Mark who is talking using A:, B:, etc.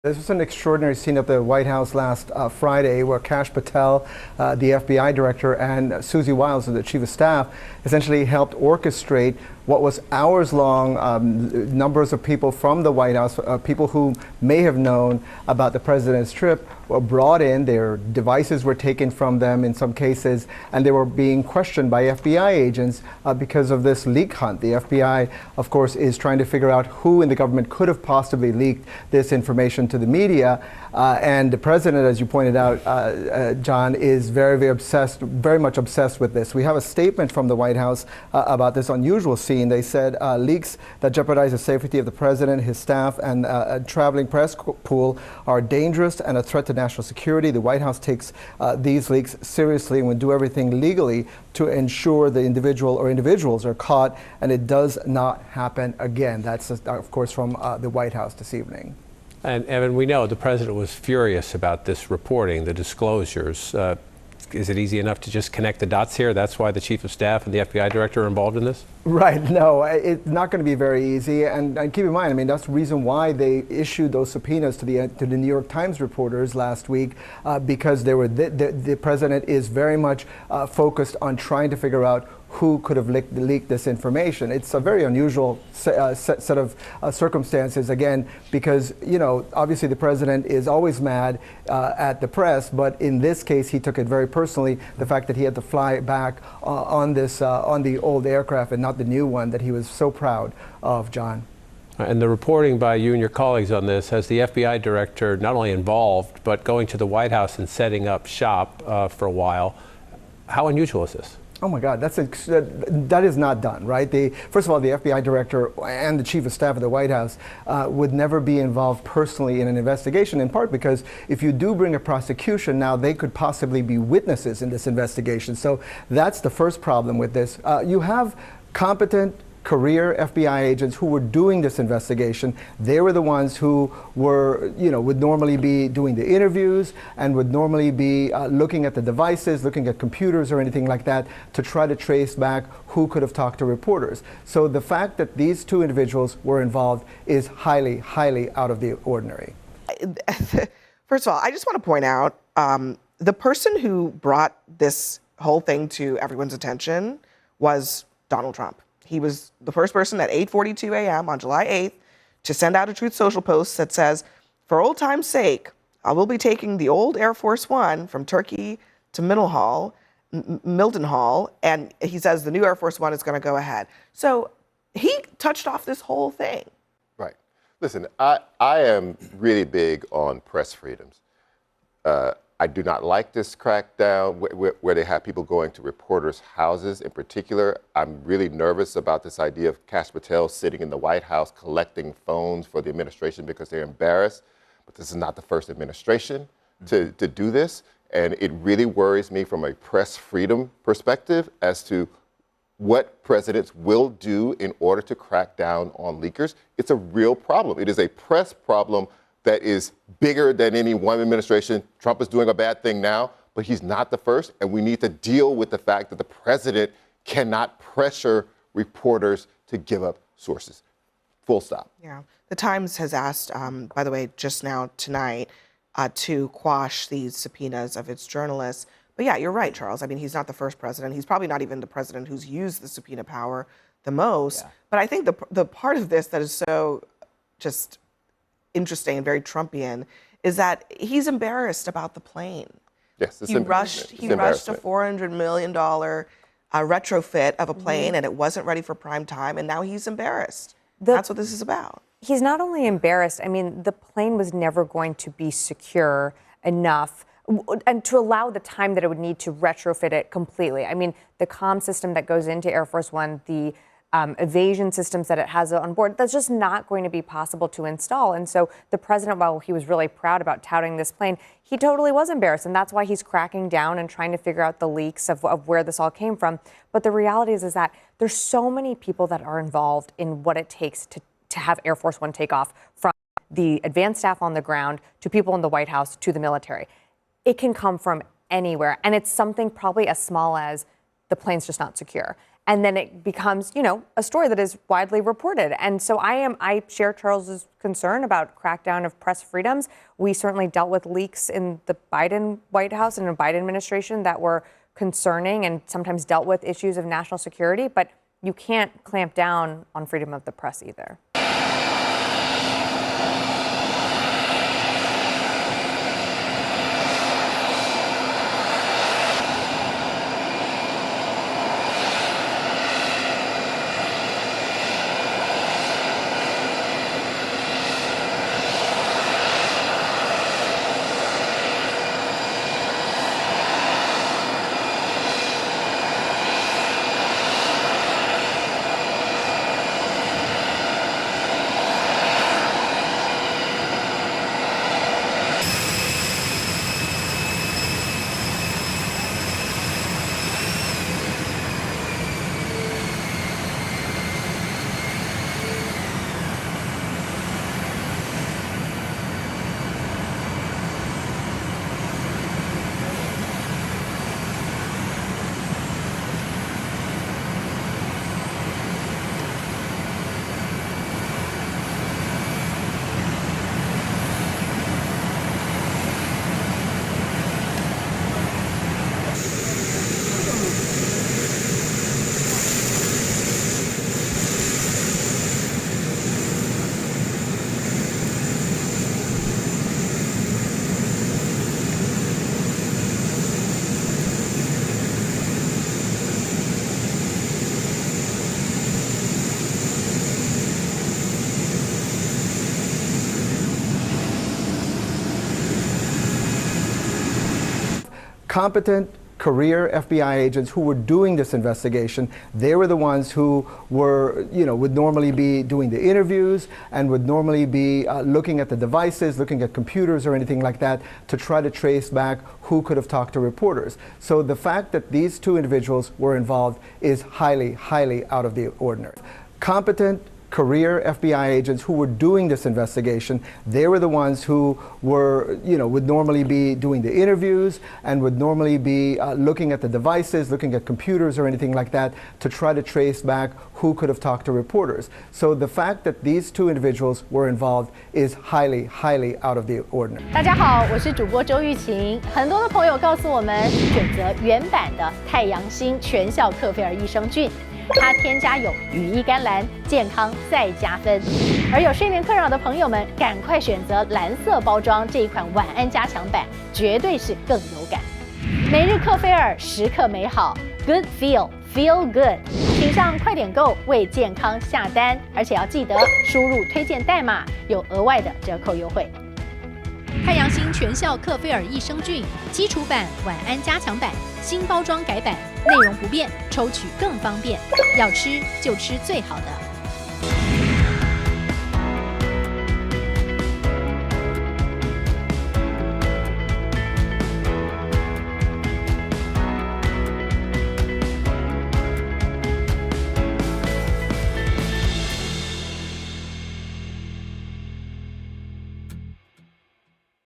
A: This was an extraordinary scene at the White House last Friday where Kash Patel, the FBI director, and Susie Wiles, the chief of staff, essentially helped orchestrate what was hours-long. Numbers of people from the White House, people who may have known about the president's trip, were brought in. Their devices were taken from them in some cases, and they were being questioned by FBI agents because of this leak hunt. The FBI, of course, is trying to figure out who in the government could have possibly leaked this information to the media. And the president, as you pointed out, John, is very much obsessed with this. We have a statement from the White House about this unusual scene. They said leaks that jeopardize the safety of the president, his staff, and a traveling press pool are dangerous and a threat to national security. The White House takes these leaks seriously and will do everything legally to ensure the individual or individuals are caught and it does not happen again. That's, of course, from the White House this evening.
B: And Evan, we know the president was furious about this reporting, the disclosures. Is it easy enough to just connect the dots here? That's why the chief of staff and the FBI director are involved in this?
A: Right. No, it's not going to be very easy. And keep in mind, I mean, that's the reason why they issued those subpoenas to the New York Times reporters last week, because they were the president is very much focused on trying to figure out who could have leaked this information. It's a very unusual set of circumstances, again, because, you know, obviously the president is always mad at the press, but in this case he took it very personally, the fact that he had to fly back on the old aircraft and not the new one that he was so proud of, John.
B: And the reporting by you and your colleagues on this has the FBI director not only involved, but going to the White House and setting up shop for a while. How unusual is this?
A: Oh my God, that is not done, right? First of all, the FBI director and the chief of staff of the White House would never be involved personally in an investigation, in part because if you do bring a prosecution, now they could possibly be witnesses in this investigation. So that's the first problem with this. You have competent career FBI agents who were doing this investigation. They were the ones who were, you know, would normally be doing the interviews and would normally be looking at the devices, looking at computers or anything like that to try to trace back who could have talked to reporters. So the fact that these two individuals were involved is highly, highly out of the ordinary.
C: First of all, I just want to point out the person who brought this whole thing to everyone's attention was Donald Trump. He was the first person at 8:42 a.m. on July 8th to send out a Truth Social post that says, "For old time's sake, I will be taking the old Air Force One from Turkey to Mildenhall, and he says the new Air Force One is going to go ahead." So he touched off this whole thing.
D: Right. Listen, I am really big on press freedoms. I do not like this crackdown where they have people going to reporters' houses in particular. I'm really nervous about this idea of Kash Patel sitting in the White House collecting phones for the administration because they're embarrassed. But this is not the first administration to do this. And it really worries me from a press freedom perspective as to what presidents will do in order to crack down on leakers. It's a real problem. It is a press problem that is bigger than any one administration. Trump is doing a bad thing now, but he's not the first. And we need to deal with the fact that the president cannot pressure reporters to give up sources. Full stop.
C: Yeah. The Times has asked, by the way, just now tonight, to quash these subpoenas of its journalists. But yeah, you're right, Charles. I mean, he's not the first president. He's probably not even the president who's used the subpoena power the most. Yeah. But I think the part of this that is so just interesting and very Trumpian is that he's embarrassed about the plane.
D: Yes,
C: he rushed a $400 million retrofit of a plane, and it wasn't ready for prime time, and now he's embarrassed. That's what this is about.
E: He's not only embarrassed, I mean, the plane was never going to be secure enough and to allow the time that it would need to retrofit it completely. I mean, the comm system that goes into Air Force One, the evasion systems that it has on board, that's just not going to be possible to install. And so the president, while he was really proud about touting this plane, he totally was embarrassed. And that's why he's cracking down and trying to figure out the leaks of where this all came from. But the reality is that there's so many people that are involved in what it takes to have Air Force One take off, from the advanced staff on the ground to people in the White House to the military. It can come from anywhere. And it's something probably as small as the plane's just not secure. and then it becomes, a story that is widely reported. And so I share Charles's concern about crackdown of press freedoms. We certainly dealt with leaks in the Biden White House and the Biden administration that were concerning and sometimes dealt with issues of national security, but you can't clamp down on freedom of the press either.
A: Competent career FBI agents who were doing this investigation, they were the ones who were, would normally be doing the interviews and would normally be looking at the devices, looking at computers or anything like that to try to trace back who could have talked to reporters. So the fact that these two individuals were involved is highly, highly out of the ordinary. Competent career FBI agents who were doing this investigation, they were the ones who were, would normally be doing the interviews and would normally be looking at the devices, looking at computers or anything like that to try to trace back who could have talked to reporters. So the fact that these two individuals were involved is highly, highly out of the ordinary.
F: 大家好，我是主播周玉琴。很多的朋友告诉我们，选择原版的太阳星全效克菲尔益生菌。它添加有羽衣甘蓝，健康再加分。而有睡眠困扰的朋友们，赶快选择蓝色包装这一款晚安加强版，绝对是更有感。每日克菲尔，时刻美好 ，Good Feel Good， 请上快点购为健康下单，而且要记得输入推荐代码，有额外的折扣优惠。太阳星全效克菲尔益生菌基础版、晚安加强版，新包装改版，内容不变，抽取更方便。要吃就吃最好的。